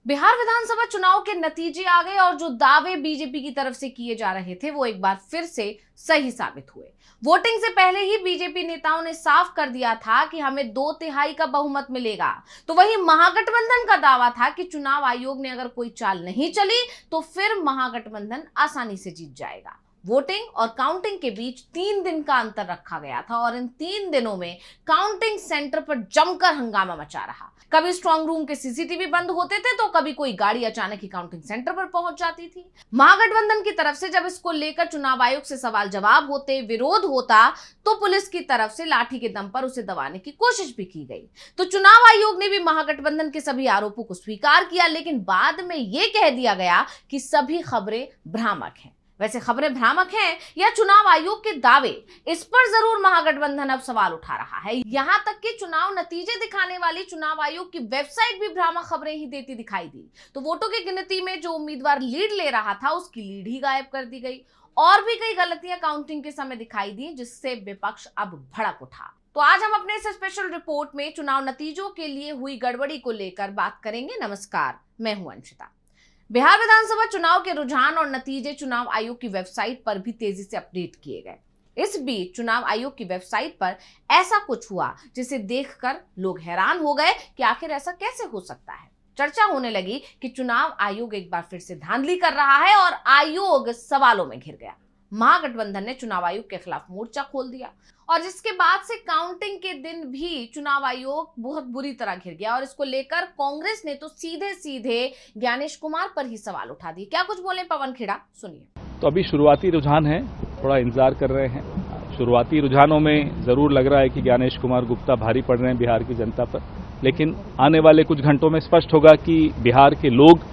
बिहार विधानसभा चुनाव के नतीजे आ गए और जो दावे बीजेपी की तरफ से किए जा रहे थे वो एक बार फिर से सही साबित हुए। वोटिंग से पहले ही बीजेपी नेताओं ने साफ कर दिया था कि हमें 2/3 का बहुमत मिलेगा। तो वहीं महागठबंधन का दावा था कि चुनाव आयोग ने अगर कोई चाल नहीं चली तो फिर महागठबंधन आसानी से जीत जाएगा। वोटिंग और काउंटिंग के बीच 3 दिन का अंतर रखा गया था और इन 3 दिनों में काउंटिंग सेंटर पर जमकर हंगामा मचा रहा। कभी स्ट्रांग रूम के सीसीटीवी बंद होते थे तो कभी कोई गाड़ी अचानक ही काउंटिंग सेंटर पर पहुंच जाती थी। महागठबंधन की तरफ से जब इसको लेकर चुनाव आयोग से सवाल जवाब होते, विरोध होता, तो पुलिस की तरफ से लाठी के दम पर उसे दबाने की कोशिश भी की गई। तो चुनाव आयोग ने भी महागठबंधन के सभी आरोपों को स्वीकार किया, लेकिन बाद में यह कह दिया गया कि सभी खबरें भ्रामक हैं। वैसे खबरें भ्रामक हैं या चुनाव आयोग के दावे, इस पर जरूर महागठबंधन अब सवाल उठा रहा है। यहां तक कि चुनाव नतीजे दिखाने वाली चुनाव आयोग की वेबसाइट भी भ्रामक खबरें ही देती दिखाई दी। तो वोटों की गिनती में जो उम्मीदवार लीड ले रहा था उसकी लीड ही गायब कर दी गई और भी कई गलतियां काउंटिंग के समय दिखाई दी, जिससे विपक्ष अब भड़क उठा। तो आज हम अपने इस स्पेशल रिपोर्ट में चुनाव नतीजों के लिए हुई गड़बड़ी को लेकर बात करेंगे। नमस्कार, मैं हूं अंशिता। बिहार विधानसभा चुनाव के रुझान और नतीजे चुनाव आयोग की वेबसाइट पर भी तेजी से अपडेट किए गए। इस बीच चुनाव आयोग की वेबसाइट पर ऐसा कुछ हुआ जिसे देखकर लोग हैरान हो गए कि आखिर ऐसा कैसे हो सकता है। चर्चा होने लगी कि चुनाव आयोग एक बार फिर से धांधली कर रहा है और आयोग सवालों में घिर गया। महागठबंधन ने चुनाव आयोग के खिलाफ मोर्चा खोल दिया और जिसके बाद से काउंटिंग के दिन भी चुनाव आयोग बहुत बुरी तरह घिर गया और इसको लेकर कांग्रेस ने तो सीधे सीधे ज्ञानेश कुमार पर ही सवाल उठा दिए। क्या कुछ बोले पवन खेड़ा, सुनिए। तो अभी शुरुआती रुझान है, थोड़ा इंतजार कर रहे हैं। शुरुआती रुझानों में जरूर लग रहा है कि ज्ञानेश कुमार गुप्ता भारी पड़ रहे हैं बिहार की जनता पर, लेकिन आने वाले कुछ घंटों में स्पष्ट होगा कि बिहार के लोग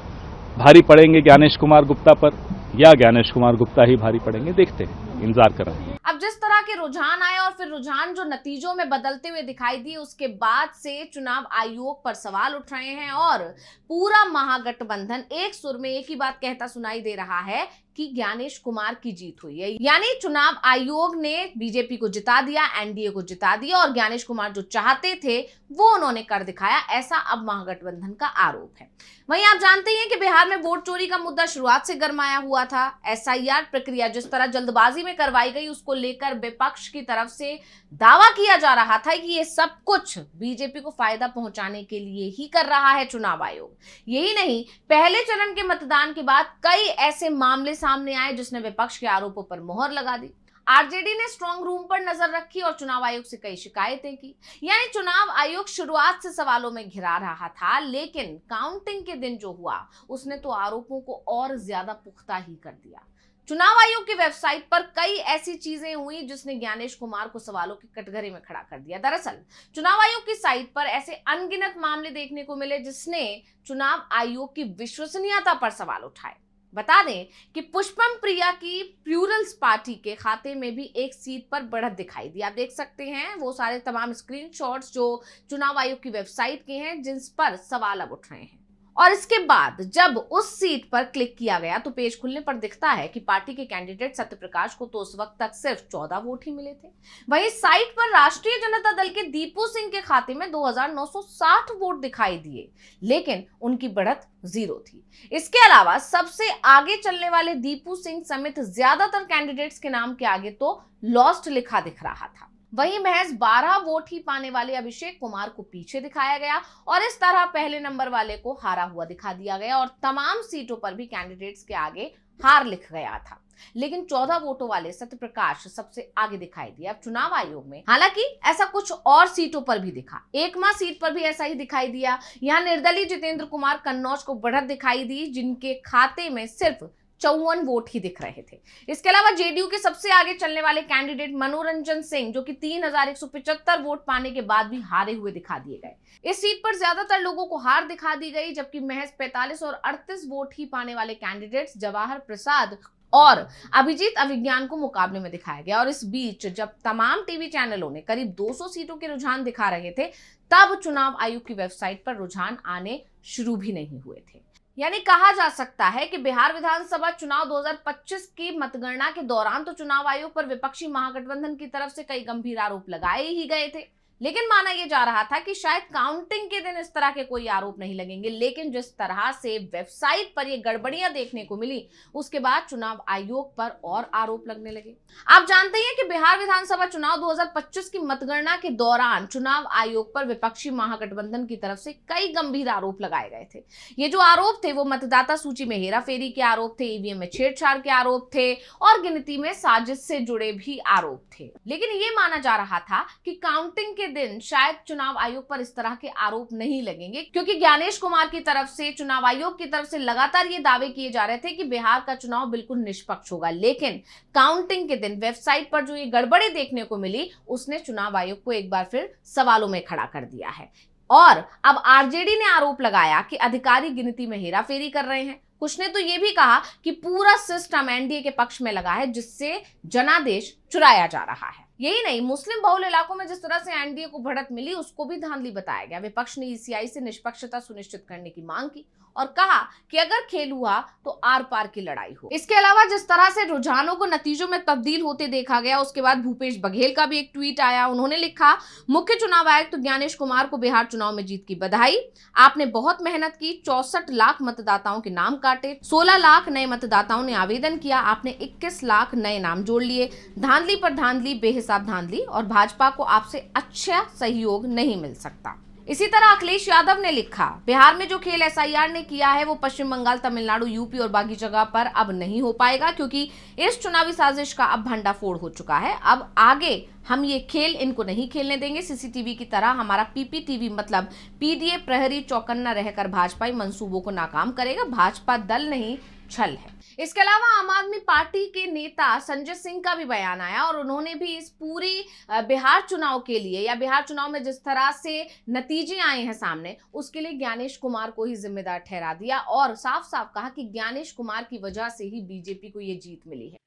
भारी पड़ेंगे ज्ञानेश कुमार गुप्ता पर या ज्ञानेश कुमार गुप्ता ही भारी पड़ेंगे। देखते हैं, इंतजार कर रहे हैं। अब जिस तरह के रुझान आए और फिर रुझान जो नतीजों में बदलते हुए दिखाई दिए, उसके बाद से चुनाव आयोग पर सवाल उठ रहे हैं और पूरा महागठबंधन एक सुर में एक ही बात कहता सुनाई दे रहा है कि ज्ञानेश कुमार की जीत हुई है। यानी चुनाव आयोग ने बीजेपी को जिता दिया, एनडीए को जिता दिया और ज्ञानेश कुमार जो चाहते थे वो उन्होंने कर दिखाया, ऐसा अब महागठबंधन का आरोप है। वहीं आप जानते हैं कि बिहार में वोट चोरी का मुद्दा शुरुआत से गरमाया हुआ था। एसआईआर प्रक्रिया जिस तरह जल्दबाजी में करवाई गई, उसको लेकर विपक्ष की तरफ से दावा किया जा रहा था कि ये सब कुछ बीजेपी को फायदा पहुंचाने के लिए ही कर रहा है चुनाव आयोग। यही नहीं, पहले चरण के मतदान के बाद कई ऐसे मामले सामने आए जिसने विपक्ष के आरोपों पर मोहर लगा दी। आरजेडी ने स्ट्रांग रूम पर नजर रखी और चुनाव आयोग से कई शिकायतें की। यानी चुनाव आयोग शुरुआत से सवालों में घिरा रहा था, लेकिन काउंटिंग के दिन जो हुआ उसने तो आरोपों को और ज्यादा पुख्ता ही कर दिया। चुनाव आयोग की वेबसाइट पर कई ऐसी चीजें हुई जिसने ज्ञानेश कुमार को सवालों के कटघरे में खड़ा कर दिया। दरअसल चुनाव आयोग की साइट पर ऐसे अनगिनत मामले देखने को मिले जिसने चुनाव आयोग की विश्वसनीयता पर सवाल उठाए। बता दें कि पुष्पम प्रिया की प्लूरल्स पार्टी के खाते में भी एक सीट पर बढ़त दिखाई दी। आप देख सकते हैं वो सारे तमाम स्क्रीनशॉट्स जो चुनाव आयोग की वेबसाइट के हैं जिन पर सवाल अब उठ रहे हैं। और इसके बाद जब उस सीट पर क्लिक किया गया तो पेज खुलने पर दिखता है कि पार्टी के कैंडिडेट सत्यप्रकाश को तो उस वक्त तक सिर्फ 14 वोट ही मिले थे। वहीं साइट पर राष्ट्रीय जनता दल के दीपू सिंह के खाते में 2960 वोट दिखाई दिए, लेकिन उनकी बढ़त 0 थी। इसके अलावा सबसे आगे चलने वाले दीपू सिंह समेत ज्यादातर कैंडिडेट्स के नाम के आगे तो लॉस्ट लिखा दिख रहा था। वहीं महज 12 वोट ही पाने वाले अभिषेक कुमार को पीछे दिखाया गया और इस तरह पहले नंबर वाले को हारा हुआ दिखा दिया गया और तमाम सीटों पर भी कैंडिडेट्स के आगे हार लिख गया था। लेकिन 14 वोटों वाले सत्यप्रकाश सबसे आगे दिखाई दिया। अब चुनाव आयोग में हालांकि ऐसा कुछ और सीटों पर भी दिखा। एकमा सीट पर भी ऐसा ही दिखाई दिया। यहाँ निर्दलीय जितेंद्र कुमार कन्नौज को बढ़त दिखाई दी, जिनके खाते में सिर्फ 54 वोट ही दिख रहे थे। इसके अलावा जेडीयू के सबसे आगे चलने वाले कैंडिडेट मनोरंजन सिंह, जो कि 3175 वोट पाने के बाद भी हारे हुए दिखा दिए गए। इस सीट पर ज्यादातर लोगों को हार दिखा दी गई, जबकि महज 45 और 38 वोट ही पाने वाले कैंडिडेट्स जवाहर प्रसाद और अभिजीत अभिज्ञान को मुकाबले में दिखाया गया। और इस बीच जब तमाम टीवी चैनलों ने करीब 200 सीटों के रुझान दिखा रहे थे, तब चुनाव आयोग की वेबसाइट पर रुझान आने शुरू भी नहीं हुए थे। यानी कहा जा सकता है कि बिहार विधानसभा चुनाव 2025 की मतगणना के दौरान तो चुनाव आयोग पर विपक्षी महागठबंधन की तरफ से कई गंभीर आरोप लगाए ही गए थे, लेकिन माना यह जा रहा था कि शायद काउंटिंग के दिन इस तरह के कोई आरोप नहीं लगेंगे, लेकिन जिस तरह से वेबसाइट पर ये गड़बड़ियां देखने को मिली उसके बाद चुनाव आयोग पर और आरोप लगने लगे। आप जानते हैं कि बिहार विधानसभा चुनाव 2025 की मतगणना के दौरान चुनाव आयोग पर विपक्षी महागठबंधन की तरफ से कई गंभीर आरोप लगाए गए थे। ये जो आरोप थे वो मतदाता सूची में हेराफेरी के आरोप थे, ईवीएम में छेड़छाड़ के आरोप थे और गिनती में साजिश से जुड़े भी आरोप थे। लेकिन ये माना जा रहा था कि काउंटिंग के दिन शायद चुनाव आयोग पर इस तरह के आरोप नहीं लगेंगे, क्योंकि ज्ञानेश कुमार की तरफ से, चुनाव आयोग की तरफ से लगातार ये दावे किए जा रहे थे कि बिहार का चुनाव बिल्कुल निष्पक्ष होगा। लेकिन काउंटिंग के दिन वेबसाइट पर जो ये गड़बड़ी देखने को मिली उसने चुनाव आयोग को एक बार फिर सवालों में खड़ा कर दिया है। और अब आरजेडी ने आरोप लगाया कि अधिकारी गिनती में हेराफेरी कर रहे हैं। कुछ ने तो यह भी कहा कि पूरा सिस्टम एनडीए के पक्ष में लगा है, जिससे जनादेश चुराया जा रहा है। यही नहीं, मुस्लिम बहुल इलाकों में जिस तरह से एनडीए को बढ़त मिली उसको भी धांधली बताया गया। विपक्ष ने ईसीआई से निष्पक्षता सुनिश्चित करने की मांग की और कहा कि अगर खेल हुआ तो आर पार की लड़ाई हो। इसके अलावा जिस तरह से रुझानों को नतीजों में तब्दील होते देखा गया, उसके बाद भूपेश बघेल का भी एक ट्वीट आया। उन्होंने लिखा, मुख्य चुनाव आयुक्त ज्ञानेश कुमार को बिहार चुनाव में जीत की बधाई। आपने बहुत मेहनत की, 64 लाख मतदाताओं के नाम काटे, 16 लाख नए मतदाताओं ने आवेदन किया, आपने 21 लाख नए नाम जोड़ लिए। धांधली पर धांधली, बेहिसाब धांधली, और भाजपा को आपसे अच्छा सहयोग नहीं मिल सकता। इसी तरह अखिलेश यादव ने लिखा, बिहार में जो खेल एसआईआर ने किया है वो पश्चिम बंगाल, तमिलनाडु, यूपी और बाकी जगह पर अब नहीं हो पाएगा, क्योंकि इस चुनावी साजिश का अब भंडाफोड़ हो चुका है। अब आगे हम ये खेल इनको नहीं खेलने देंगे। सीसीटीवी की तरह हमारा पीपीटीवी मतलब पीडीए प्रहरी चौकन्ना रहकर भाजपाई मंसूबों को नाकाम करेगा। भाजपा दल नहीं, छल है। इसके अलावा आम आदमी पार्टी के नेता संजय सिंह का भी बयान आया और उन्होंने भी इस पूरी बिहार चुनाव के लिए, या बिहार चुनाव में जिस तरह से नतीजे आए हैं सामने, उसके लिए ज्ञानेश कुमार को ही जिम्मेदार ठहरा दिया और साफ साफ कहा कि ज्ञानेश कुमार की वजह से ही बीजेपी को ये जीत मिली है।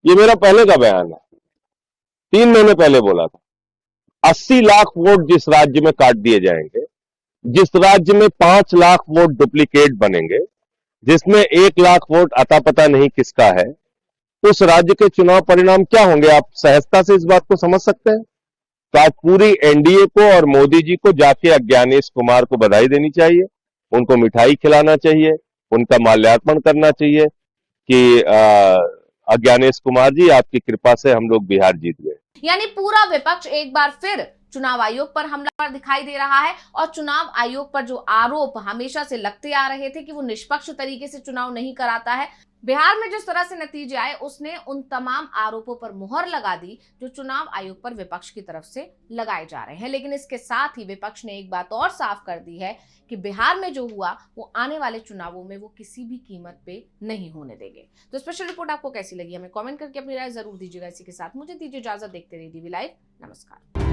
ये मेरा पहले का बयान है, 3 महीने पहले बोला था। 80 लाख वोट जिस राज्य में काट दिए जाएंगे, जिस राज्य में 5 लाख वोट डुप्लीकेट बनेंगे, जिसमें 1 लाख वोट अता पता नहीं किसका है, उस राज्य के चुनाव परिणाम क्या होंगे? आप सहजता से इस बात को समझ सकते हैं। तो आज पूरी एनडीए को और मोदी जी को जाके ज्ञानेश कुमार को बधाई देनी चाहिए, उनको मिठाई खिलाना चाहिए, उनका माल्यार्पण करना चाहिए कि ज्ञानेश कुमार जी, आपकी कृपा से हम लोग बिहार जीत गए। यानी पूरा विपक्ष एक बार फिर चुनाव आयोग पर हमलावर दिखाई दे रहा है और चुनाव आयोग पर जो आरोप हमेशा से लगते आ रहे थे कि वो निष्पक्ष तरीके से चुनाव नहीं कराता है, बिहार में जिस तरह से नतीजे आए उसने उन तमाम आरोपों पर मुहर लगा दी जो चुनाव आयोग पर विपक्ष की तरफ से लगाए जा रहे हैं। लेकिन इसके साथ ही विपक्ष ने एक बात और साफ कर दी है कि बिहार में जो हुआ वो आने वाले चुनावों में वो किसी भी कीमत पे नहीं होने देंगे। तो स्पेशल रिपोर्ट आपको कैसी लगी हमें कमेंट करके अपनी राय जरूर दीजिएगा। इसी के साथ मुझे दीजिए इजाजत। देखते रहिए DV लाइव। नमस्कार।